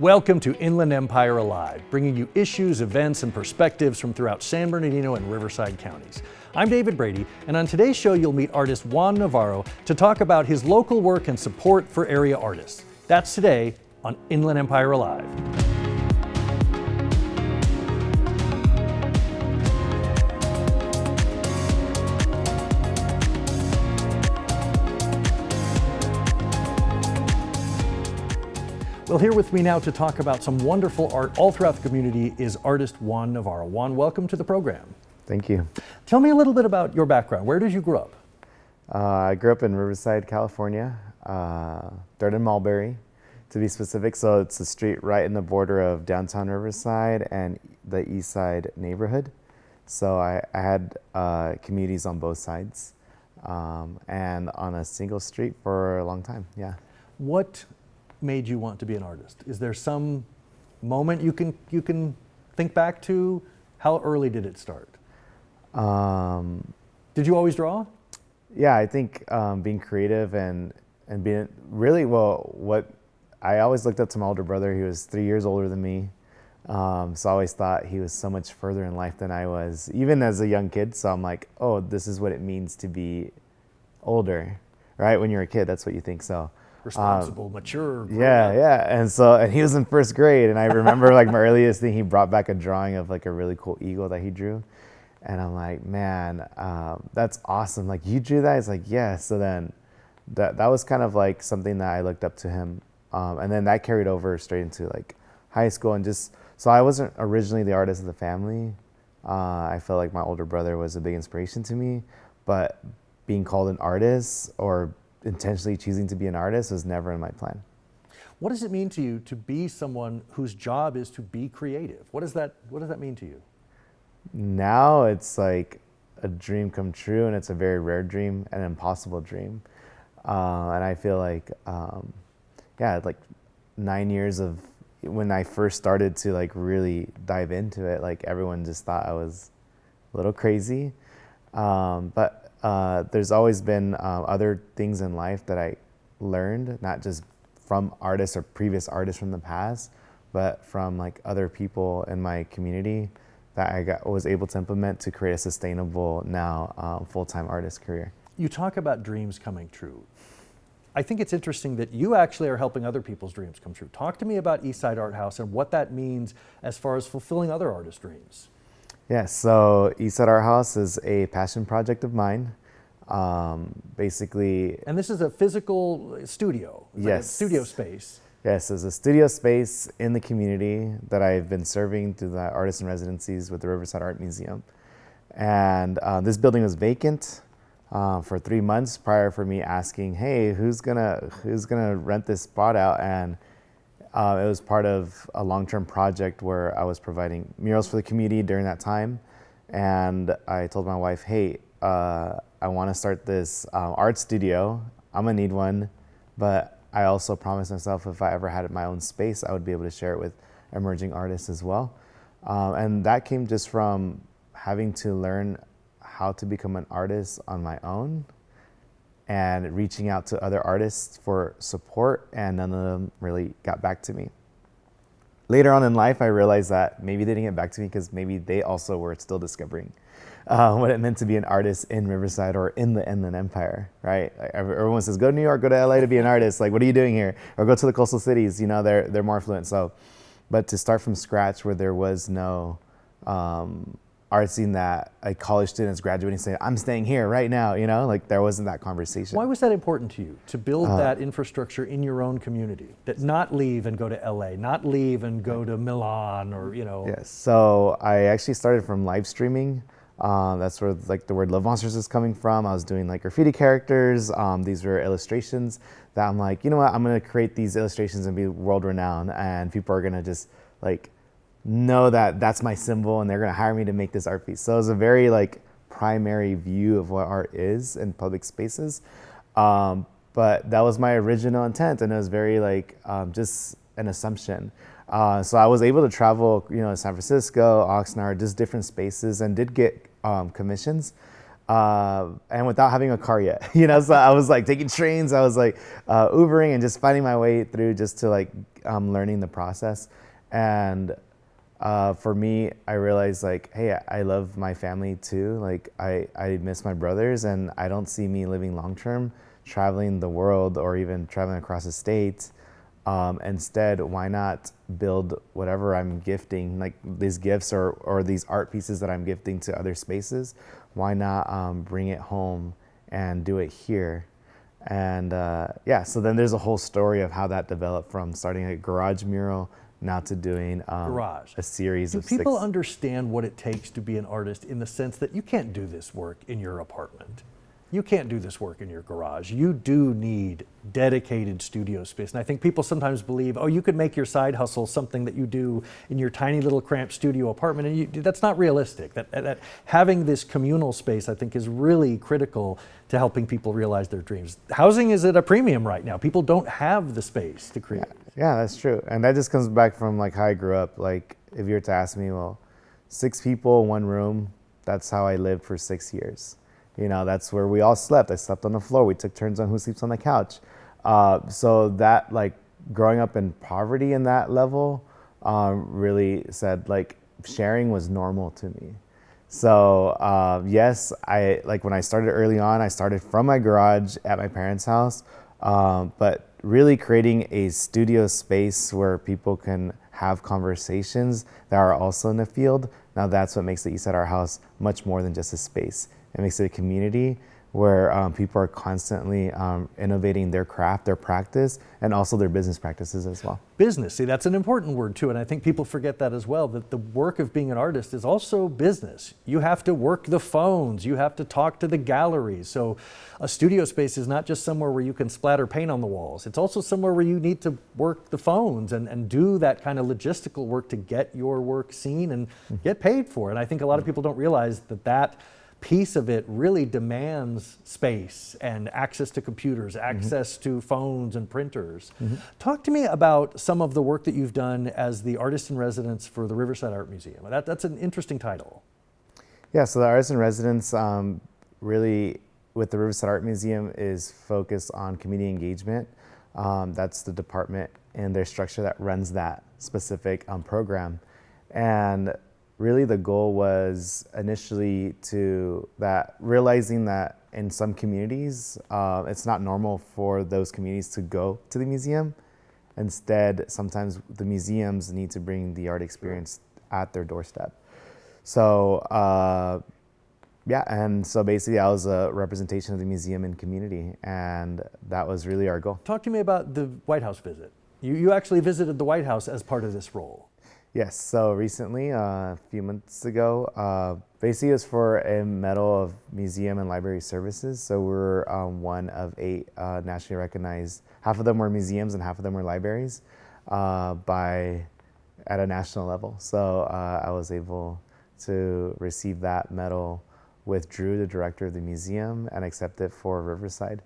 Welcome to Inland Empire Alive, bringing you issues, events, and perspectives from throughout San Bernardino and Riverside counties. I'm David Brady, and on today's show you'll meet artist Juan Navarro to talk about his local work and support for area artists. That's today on Inland Empire Alive. Well, here with me now to talk about some wonderful art all throughout the community is artist Juan Navarro. Juan, welcome to the program. Thank you. Tell me a little bit about your background. Where did you grow up? I grew up in Riverside, California, Third and Mulberry, to be specific. So it's a street right in the border of downtown Riverside and the East Side neighborhood. So I had communities on both sides and on a single street for a long time, yeah. What made you want to be an artist? Is there some moment you can think back to? How early did it start? Did you always draw? Yeah, I think being creative and being really, well, what I always looked up to my older brother. He was 3 years older than me. So I always thought he was so much further in life than I was, even as a young kid. So I'm like, oh, this is what it means to be older, right? When you're a kid, that's what you think. So responsible, mature. Yeah. And he was in first grade, and I remember like my earliest thing, he brought back a drawing of like a really cool eagle that he drew. And I'm like, man, that's awesome. Like, you drew that? He's like, yeah. So then that was kind of like something that I looked up to him. And then that carried over straight into like high school, and just, so I wasn't originally the artist of the family. I felt like my older brother was a big inspiration to me, but being called an artist or intentionally choosing to be an artist was never in my plan. What does it mean to you to be someone whose job is to be creative? What does that mean to you? Now it's like a dream come true, and it's a very rare dream, an impossible dream. And I feel like, like 9 years of when I first started to like really dive into it, like everyone just thought I was a little crazy. But there's always been other things in life that I learned, not just from artists or previous artists from the past, but from like other people in my community that I was able to implement to create a sustainable now full-time artist career. You talk about dreams coming true. I think it's interesting that you actually are helping other people's dreams come true. Talk to me about Eastside Art House and what that means as far as fulfilling other artists' dreams. Yeah, so Eastside Art House is a passion project of mine. Basically. And this is a physical studio. It's yes. Like a studio space. Yes, it's a studio space in the community that I've been serving through the artist in residencies with the Riverside Art Museum. And this building was vacant for 3 months prior for me asking, hey, who's gonna rent this spot out? And it was part of a long-term project where I was providing murals for the community during that time. And I told my wife, hey, I want to start this art studio. I'm gonna need one, but I also promised myself if I ever had my own space, I would be able to share it with emerging artists as well. And that came just from having to learn how to become an artist on my own and reaching out to other artists for support, and none of them really got back to me. Later on in life, I realized that maybe they didn't get back to me because maybe they also were still discovering what it meant to be an artist in Riverside or in the Inland Empire, right? Like everyone says, go to New York, go to LA to be an artist. Like, what are you doing here? Or go to the coastal cities, you know, they're more affluent. So, but to start from scratch where there was no art scene that a college student is graduating saying, I'm staying here right now, you know, like there wasn't that conversation. Why was that important to you, to build that infrastructure in your own community? That not leave and go to LA, not leave and go to Milan or, you know. Yes, so I actually started from live streaming. That's where like the word Love Monsters is coming from. I was doing like graffiti characters. These were illustrations that I'm like, you know what, I'm gonna create these illustrations and be world renowned, and people are gonna just like know that that's my symbol, and they're gonna hire me to make this art piece. So it was a very like primary view of what art is in public spaces. But that was my original intent, and it was very like just an assumption. So I was able to travel, you know, San Francisco, Oxnard, just different spaces, and did get commissions. and without having a car yet. You know, so I was like taking trains, I was like Ubering and just finding my way through just to like learning the process. And for me, I realized like, hey, I love my family too. Like I miss my brothers, and I don't see me living long term traveling the world or even traveling across the states. Instead, why not build whatever I'm gifting, like these gifts or these art pieces that I'm gifting to other spaces? Why not bring it home and do it here? And yeah, so then there's a whole story of how that developed from starting a garage mural now to doing a series Do of people 6. understand what it takes to be an artist in the sense that you can't do this work in your apartment? You can't do this work in your garage. You do need dedicated studio space. And I think people sometimes believe, oh, you could make your side hustle something that you do in your tiny little cramped studio apartment. And that's not realistic. That having this communal space, I think, is really critical to helping people realize their dreams. Housing is at a premium right now. People don't have the space to create. Yeah, that's true. And that just comes back from like how I grew up. Like if you were to ask me, well, 6 people, 1 room, that's how I lived for 6 years. You know, that's where we all slept. I slept on the floor. We took turns on who sleeps on the couch. So that like growing up in poverty in that level really said like sharing was normal to me. So yes, I like when I started early on, I started from my garage at my parents' house, but really creating a studio space where people can have conversations that are also in the field. Now that's what makes the Eastside Art House much more than just a space. It makes it a community where people are constantly innovating their craft, their practice, and also their business practices as well. Business, see, that's an important word too, and I think people forget that as well, that the work of being an artist is also business. You have to work the phones, you have to talk to the galleries. So a studio space is not just somewhere where you can splatter paint on the walls, it's also somewhere where you need to work the phones and do that kind of logistical work to get your work seen and get paid for. And I think a lot of people don't realize that piece of it really demands space and access to computers, access to phones and printers. Talk to me about some of the work that you've done as the artist in residence for the Riverside Art Museum. That's an interesting title. Yeah, so the artist in residence really with the Riverside Art Museum is focused on community engagement. That's the department and their structure that runs that specific program. And really the goal was initially realizing that in some communities, it's not normal for those communities to go to the museum. Instead, sometimes the museums need to bring the art experience at their doorstep. So yeah, and so basically I was a representation of the museum and community, and that was really our goal. Talk to me about the White House visit. You actually visited the White House as part of this role. Yes, so recently, a few months ago, basically it was for a Medal of Museum and Library Services. So we're one of 8 nationally recognized, half of them were museums and half of them were libraries at a national level. So I was able to receive that medal with Drew, the director of the museum, and accept it for Riverside.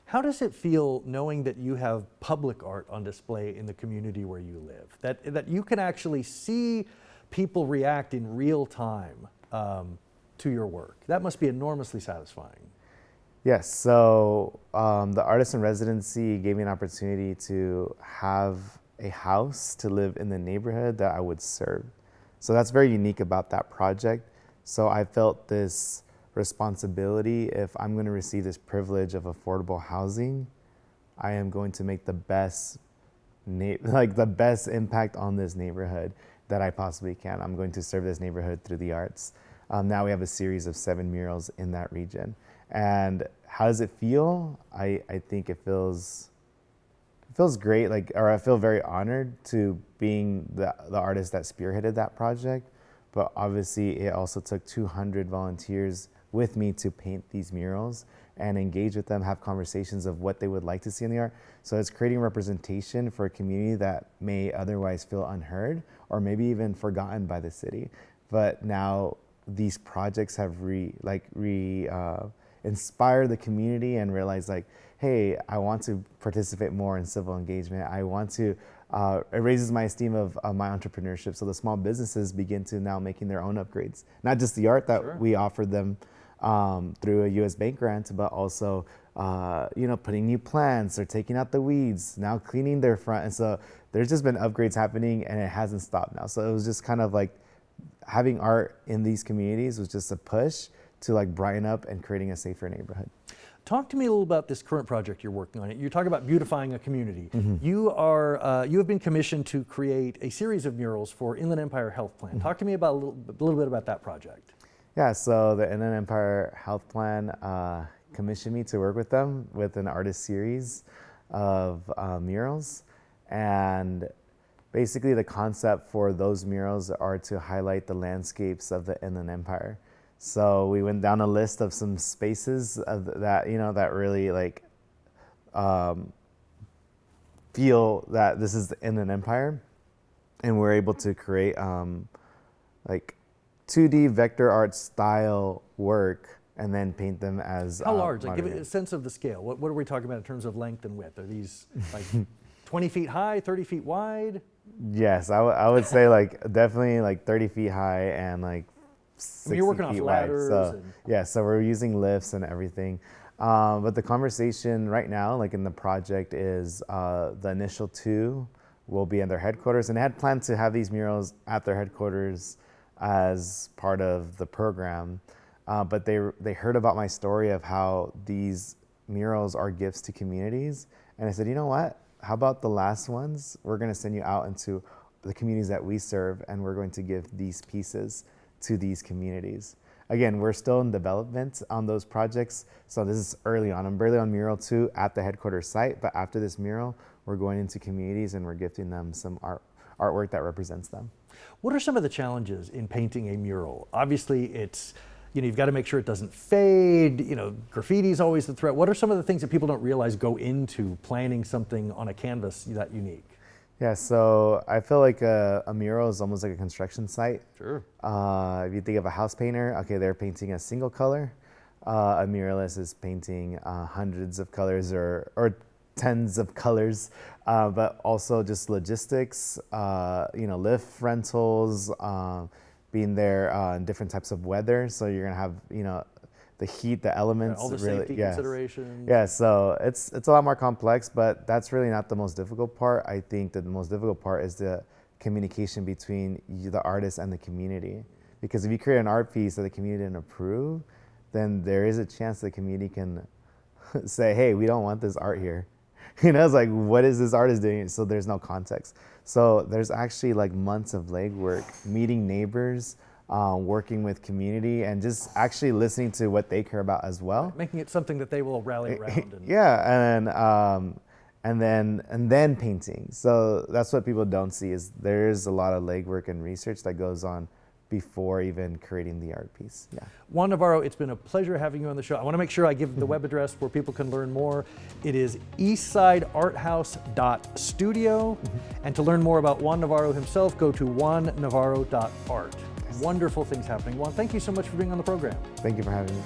How does it feel knowing that you have public art on display in the community where you live? That you can actually see people react in real time to your work? That must be enormously satisfying. Yes, so the artist in residency gave me an opportunity to have a house to live in the neighborhood that I would serve. So that's very unique about that project. So I felt this responsibility. If I'm going to receive this privilege of affordable housing, I am going to make the best impact on this neighborhood that I possibly can. I'm going to serve this neighborhood through the arts. Now we have a series of 7 murals in that region. And how does it feel? I think it feels great, or I feel very honored to being the artist that spearheaded that project. But obviously it also took 200 volunteers with me to paint these murals and engage with them, have conversations of what they would like to see in the art. So it's creating representation for a community that may otherwise feel unheard or maybe even forgotten by the city. But now these projects have inspired the community and realized hey, I want to participate more in civil engagement. I want to, it raises my esteem of my entrepreneurship. So the small businesses begin to now making their own upgrades, not just the art that we offered them through a U.S. bank grant, but also putting new plants or taking out the weeds, now cleaning their front. And so there's just been upgrades happening, and it hasn't stopped now. So it was just kind of like having art in these communities was just a push to like brighten up and creating a safer neighborhood. Talk to me a little about this current project you're working on. You're talking about beautifying a community. You have been commissioned to create a series of murals for Inland Empire Health Plan. Talk to me about a little bit about that project. Yeah, so the Inland Empire Health Plan commissioned me to work with them with an artist series of murals. And basically the concept for those murals are to highlight the landscapes of the Inland Empire. So we went down a list of some spaces that that really like feel that this is the Inland Empire, and we're able to create like 2D vector art style work and then paint them as how large? Like, give modern. it a sense of the scale. What are we talking about in terms of length and width? Are these like 20 feet high, 30 feet wide? Yes, I would say like definitely like 30 feet high and like 60 you're working off feet wide. ladders. So, yeah, so we're using lifts and everything. But the conversation right now, like in the project, is the initial 2 will be at their headquarters, and they had planned to have these murals at their headquarters as part of the program. But they heard about my story of how these murals are gifts to communities, and I said, you know what? How about the last ones? We're going to send you out into the communities that we serve, and we're going to give these pieces to these communities. Again, we're still in development on those projects, so this is early on. I'm barely on mural 2 at the headquarters site, but after this mural, we're going into communities and we're gifting them some artwork that represents them. What are some of the challenges in painting a mural? Obviously, it's you've got to make sure it doesn't fade. Graffiti is always the threat. What are some of the things that people don't realize go into planning something on a canvas that unique? Yeah, so I feel like a mural is almost like a construction site. Sure. If you think of a house painter, okay, they're painting a single color. A muralist is painting hundreds of colors or tens of colors, but also just logistics, lift rentals, being there in different types of weather. So you're gonna have, the heat, the elements. All the really, safety considerations. Yeah, so it's a lot more complex, but that's really not the most difficult part. I think that the most difficult part is the communication between the artist and the community. Because if you create an art piece that the community didn't approve, then there is a chance the community can say, hey, we don't want this art here. It's like, what is this artist doing? So there's no context. So there's actually like months of legwork, meeting neighbors, working with community, and just actually listening to what they care about as well. Making it something that they will rally around. And then painting. So that's what people don't see, is there's a lot of legwork and research that goes on before even creating the art piece. Yeah. Juan Navarro, it's been a pleasure having you on the show. I want to make sure I give the web address where people can learn more. It is eastsidearthouse.studio. And to learn more about Juan Navarro himself, go to juannavarro.art. Wonderful things happening. Juan, thank you so much for being on the program. Thank you for having me.